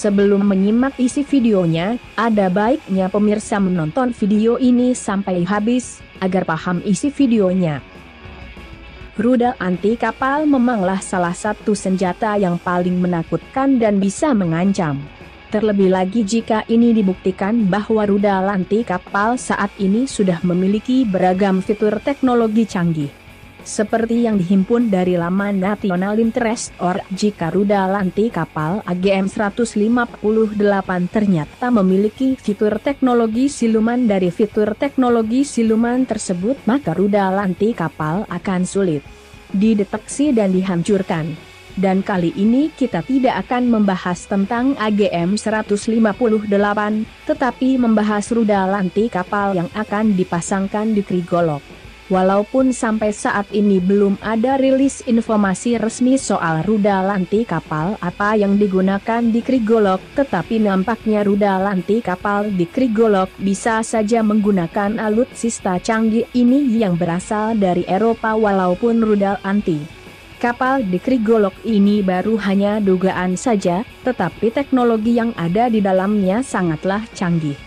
Sebelum menyimak isi videonya, ada baiknya pemirsa menonton video ini sampai habis, agar paham isi videonya. Rudal anti kapal memanglah salah satu senjata yang paling menakutkan dan bisa mengancam. Terlebih lagi jika ini dibuktikan bahwa rudal anti kapal saat ini sudah memiliki beragam fitur teknologi canggih. Seperti yang dihimpun dari laman National Interest or jika rudal anti kapal AGM-158 ternyata memiliki fitur teknologi siluman. Dari fitur teknologi siluman tersebut, maka rudal anti kapal akan sulit dideteksi dan dihancurkan. Dan kali ini kita tidak akan membahas tentang AGM-158, tetapi membahas rudal anti kapal yang akan dipasangkan di Krigolok. Walaupun sampai saat ini belum ada rilis informasi resmi soal rudal anti kapal apa yang digunakan di Krigolok, tetapi nampaknya rudal anti kapal di Krigolok bisa saja menggunakan alutsista canggih ini yang berasal dari Eropa. Walaupun rudal anti kapal di Krigolok ini baru hanya dugaan saja, tetapi teknologi yang ada di dalamnya sangatlah canggih.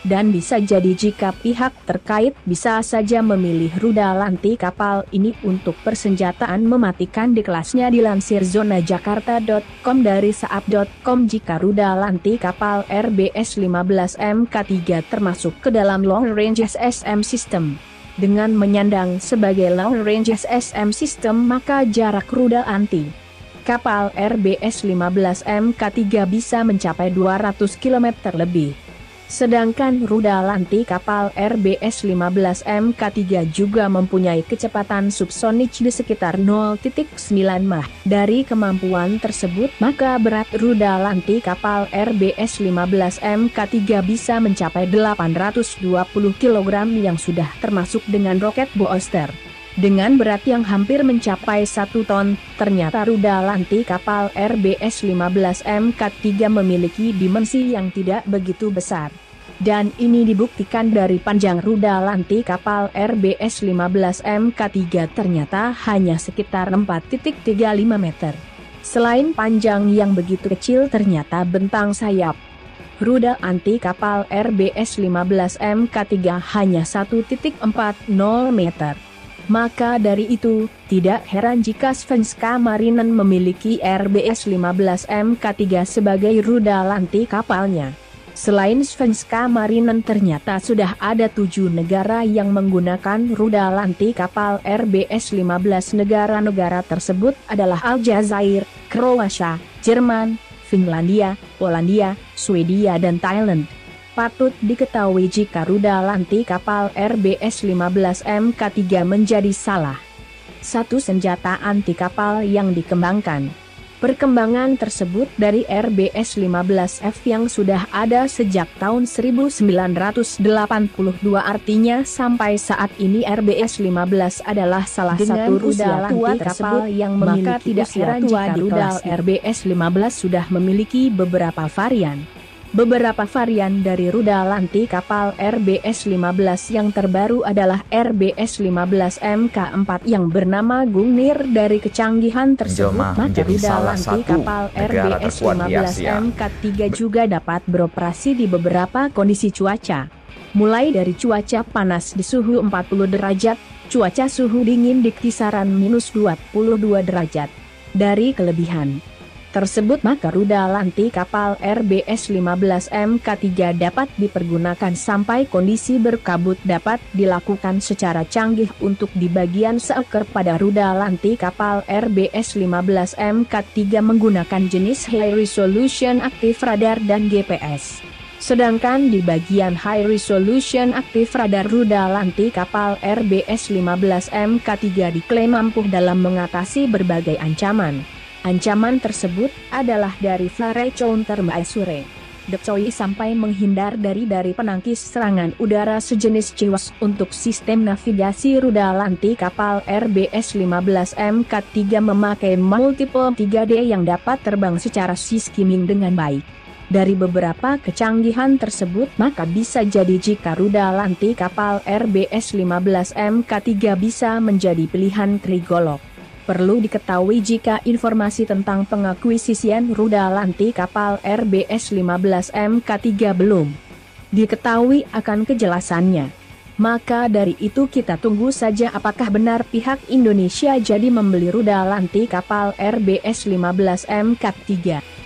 Dan bisa jadi jika pihak terkait bisa saja memilih rudal anti kapal ini untuk persenjataan mematikan di kelasnya. Dilansir zonajakarta.com dari saat.com, jika rudal anti kapal RBS 15 MK3 termasuk ke dalam Long Range SSM System. Dengan menyandang sebagai Long Range SSM System, maka jarak rudal anti kapal RBS 15 MK3 bisa mencapai 200 km lebih. Sedangkan rudal anti kapal RBS 15 MK3 juga mempunyai kecepatan subsonik di sekitar 0,9 Mach. Dari kemampuan tersebut, maka berat rudal anti kapal RBS 15 MK3 bisa mencapai 820 kg yang sudah termasuk dengan roket booster. Dengan berat yang hampir mencapai 1 ton, ternyata rudal anti kapal RBS 15 MK3 memiliki dimensi yang tidak begitu besar. Dan ini dibuktikan dari panjang rudal anti kapal RBS 15 MK3 ternyata hanya sekitar 4,35 meter. Selain panjang yang begitu kecil, ternyata bentang sayap rudal anti kapal RBS 15 MK3 hanya 1,40 meter. Maka dari itu, tidak heran jika Svenska Marinen memiliki RBS 15 MK3 sebagai rudal anti kapalnya. Selain Svenska Marinen, ternyata sudah ada 7 negara yang menggunakan rudal anti kapal RBS 15. Negara-negara tersebut adalah Aljazair, Kroasia, Jerman, Finlandia, Polandia, Swedia dan Thailand. Patut diketahui jika rudal anti kapal RBS 15 MK3 menjadi salah satu senjata anti kapal yang dikembangkan. Perkembangan tersebut dari RBS 15F yang sudah ada sejak tahun 1982, artinya sampai saat ini RBS 15 adalah salah satu rudal anti kapal yang memiliki usia tua di kelas. RBS 15 sudah memiliki beberapa varian. Beberapa varian dari rudal anti kapal RBS 15 yang terbaru adalah RBS 15 MK4 yang bernama Gungnir. Dari kecanggihan tersebut, maka rudal anti kapal RBS 15 MK3 juga dapat beroperasi di beberapa kondisi cuaca. Mulai dari cuaca panas di suhu 40 derajat, cuaca suhu dingin di kisaran minus 22 derajat. Dari kelebihan tersebut, maka rudal anti kapal RBS 15 MK3 dapat dipergunakan sampai kondisi berkabut dapat dilakukan secara canggih. Untuk di bagian seeker pada rudal anti kapal RBS 15 MK3 menggunakan jenis High Resolution Active Radar dan GPS. Sedangkan di bagian High Resolution Active Radar, rudal anti kapal RBS 15 MK3 diklaim mampu dalam mengatasi berbagai ancaman. Ancaman tersebut adalah dari flare counter measure deploy sampai menghindar dari penangkis serangan udara sejenis CIWS. Untuk sistem navigasi, rudal anti kapal RBS 15 MK3 memakai multiple 3D yang dapat terbang secara skimming dengan baik. Dari beberapa kecanggihan tersebut, maka bisa jadi jika rudal anti kapal RBS 15 MK3 bisa menjadi pilihan Krigolok. Perlu diketahui jika informasi tentang pengakuisisian rudal anti kapal RBS 15 MK3 belum diketahui akan kejelasannya. Maka dari itu kita tunggu saja apakah benar pihak Indonesia jadi membeli rudal anti kapal RBS 15 MK3.